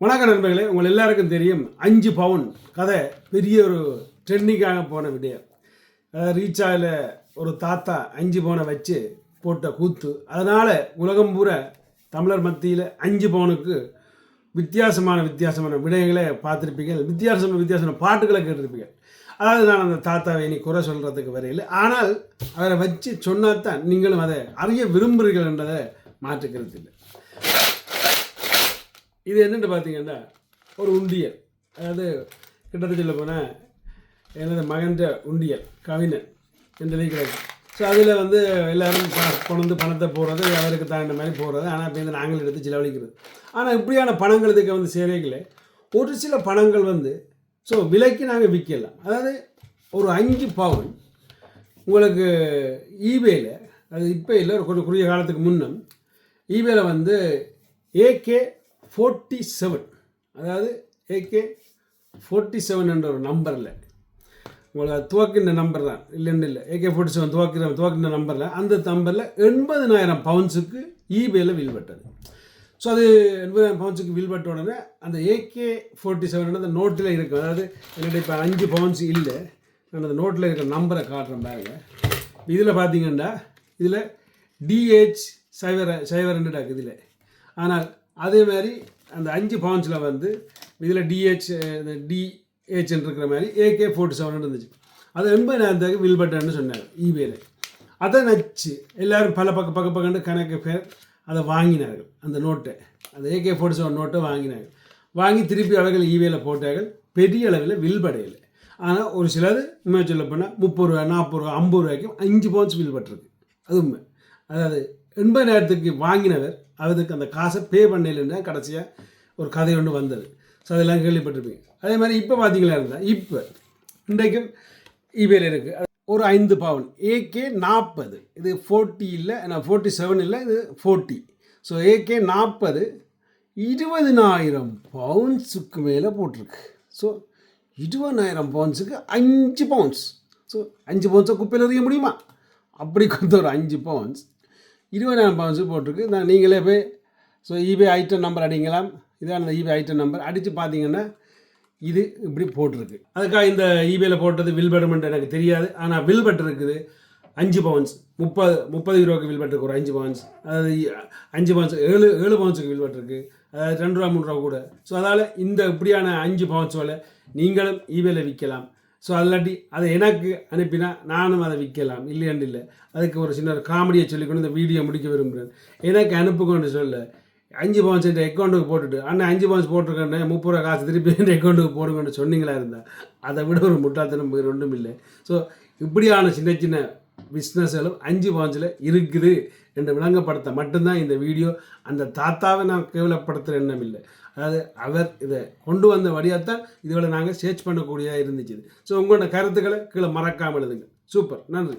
வணக்கம் நண்பர்களே, உங்கள் எல்லாருக்கும் தெரியும் 5 பவுன் கதை பெரிய ஒரு ட்ரெண்டிங்காக போன விடயம். ரீச் ஆகல ஒரு தாத்தா 5 பவுனை வச்சு போட்ட கூத்து. அதனால் உலகம் பூரா தமிழர் மத்தியில் 5 பவுனுக்கு வித்தியாசமான விடயங்களை பார்த்துருப்பீங்க. வித்தியாசமான பாட்டுகளை கேட்டிருப்பீங்க. அதாவது நான் அந்த தாத்தாவை இனி குறை சொல்கிறதுக்கு வரையில், ஆனால் அவரை வச்சு சொன்னால்தான் நீங்களும் அதை அறிய விரும்புகிறீர்கள் என்றதை மாற்றுக்கிறது இல்லை. இது என்னென்னு பார்த்தீங்கன்னா ஒரு உண்டியல். அதாவது கிட்டத்தட்ட சொல்ல போனால் எனது மகன்ற உண்டியல் கவிஞன் என்று இருக்கிறது. ஸோ அதில் எல்லோரும் கொண்டு பணத்தை போடுறது, அவருக்கு தகுந்த மாதிரி போடுறது. ஆனால் இப்போ நாங்கள் எடுத்து செலவழிக்கிறது. ஆனால் இப்படியான பணங்கள் இதுக்கு சேரைகளே ஒரு சில பணங்கள் ஸோ விலைக்கு நாங்கள் விற்கலாம். அதாவது ஒரு 5 பவுன் உங்களுக்கு ஈபேயில், அது இப்போ இல்லை, ஒரு குறுகிய காலத்துக்கு முன்னம் ஈபேயில் AK-47, அதாவது AK-47 என்ற ஒரு நம்பரில் உங்களுக்கு துவக்கின்ற நம்பர் தான், இல்லைன்னு இல்லை, AK-47 துவக்கின்ற நம்பரில், அந்த நம்பரில் 80,000 பவுன்ஸுக்கு ஈபேயில் வில்பட்டது. ஸோ அது 80,000 பவுன்ஸுக்கு வில்பட்ட உடனே அந்த AK-47 அந்த நோட்டில் இருக்குது. அதாவது என்னுடைய இப்போ 5 பவுன்ஸ் இல்லை, நான் அந்த நோட்டில் இருக்கிற நம்பரை காட்டுறேன் பாருங்க. இதில் பார்த்தீங்கன்னா இதில் DH-02 இதில். ஆனால் அதே மாதிரி அந்த 5 பவுன்ஸில் இதில் DH இருக்கிற மாதிரி AK-47 இருந்துச்சு. அது 80,000 வில்பட்டன்னு சொன்னாங்க ஈபேல. அதை நச்சு எல்லோரும் பல பக்கம் கணக்கு பேர் அதை வாங்கினார்கள். அந்த நோட்டை, அந்த AK-47 நோட்டை வாங்கினார்கள். வாங்கி திருப்பி அவர்கள் ஈபேல போட்டார்கள். பெரிய அளவில் வில்படையில். ஆனால் ஒரு சிலது உண்மையை சொல்ல போனால் 30 ரூபா, 40 ரூபா, 50 ரூபாய்க்கும் 5 பவுன்ஸ் வில்பட்டிருக்கு. அது உண்மை. அதாவது 80,000க்கு வாங்கினவர் அதுக்கு அந்த காசை பே பண்ணலைன்னா கடைசியாக ஒரு கதை ஒன்று வந்தது. ஸோ அதெல்லாம் கேள்விப்பட்டிருப்பீங்க. அதே மாதிரி இப்போ பார்த்தீங்களா இருந்தால் இப்போ இன்றைக்கும் ஈபேல இருக்குது ஒரு 5 பவுன் AK-40. இது 40 இல்லை, 47 இல்லை, இது 40. ஸோ AK-40 20,000 பவுன்ஸுக்கு மேலே போட்டிருக்கு. So 20,000 பவுன்ஸுக்கு 5 bounce. ஸோ 5 பவுன்ஸை குப்பையில் எறிய முடியுமா? அப்படி கொடுத்த ஒரு 5 பவுன்ஸ் 20,000 பவுன்ஸுக்கு போட்டிருக்கு. நான் நீங்களே போய் ஸோ ஈபே ஐட்டம் நம்பர் அடிக்கலாம். இதான் அந்த ஈபே ஐட்டம் நம்பர் அடித்து பார்த்தீங்கன்னா இது இப்படி போட்டிருக்கு. அதுக்காக இந்த ஈபேயில் போட்டது வில்படுமெண்ட் எனக்கு தெரியாது. ஆனால் வில்பட் இருக்குது 5 பவுன்ஸ் 30 யூரோக்கு வில்பட் இருக்குது ஒரு 5 பவுன்ஸ். அதாவது 5 பவுன்ஸ் 7 பவுன்ஸுக்கு வில்பட் இருக்குது. அதாவது 2 ரூபா 3 ரூபா கூட. ஸோ அதால் இந்த இப்படியான 5 பவுன்ஸ் போல் நீங்களும் ஈபேயில் விற்கலாம். ஸோ அல்லாட்டி அதை எனக்கு அனுப்பினா நானும் அதை விற்கலாம், இல்லையாண்டு இல்லை. அதுக்கு ஒரு சின்ன காமெடியை சொல்லிக்கொண்டு இந்த வீடியோ முடிக்க விரும்புகிறேன். எனக்கு அனுப்புக்கொண்டு சொல்ல 5 பவுன்ஸ் என் அக்கௌண்ட்டுக்கு போட்டுட்டு, அண்ணன் 5 பவுன்ஸ் போட்டிருக்கேன், 30 ரூபா காசு திருப்பி என் அக்கௌண்ட்டுக்கு போடுங்கன்னு சொன்னீங்களா இருந்தால் அதை விட ஒரு முட்டாள்தனம் வேறு ஒன்றும் இல்லை. ஸோ இப்படியான சின்ன பிஸ்னஸ்களும் 5 பவுன்ஸில் இருக்குது என்று விளங்கப்படுத்த மட்டும்தான் இந்த வீடியோ. அந்த தாத்தாவை நான் கேவலப்படுத்துகிற எண்ணம் இல்லை. அதாவது அவர் இதை கொண்டு வந்த வழியாகத்தான் இதுவரை நாங்கள் சர்ச் பண்ணக்கூடியதாக இருந்துச்சு. ஸோ உங்களோட கருத்துக்களை கீழே மறக்காமல் எழுதுங்க. சூப்பர், நன்றி.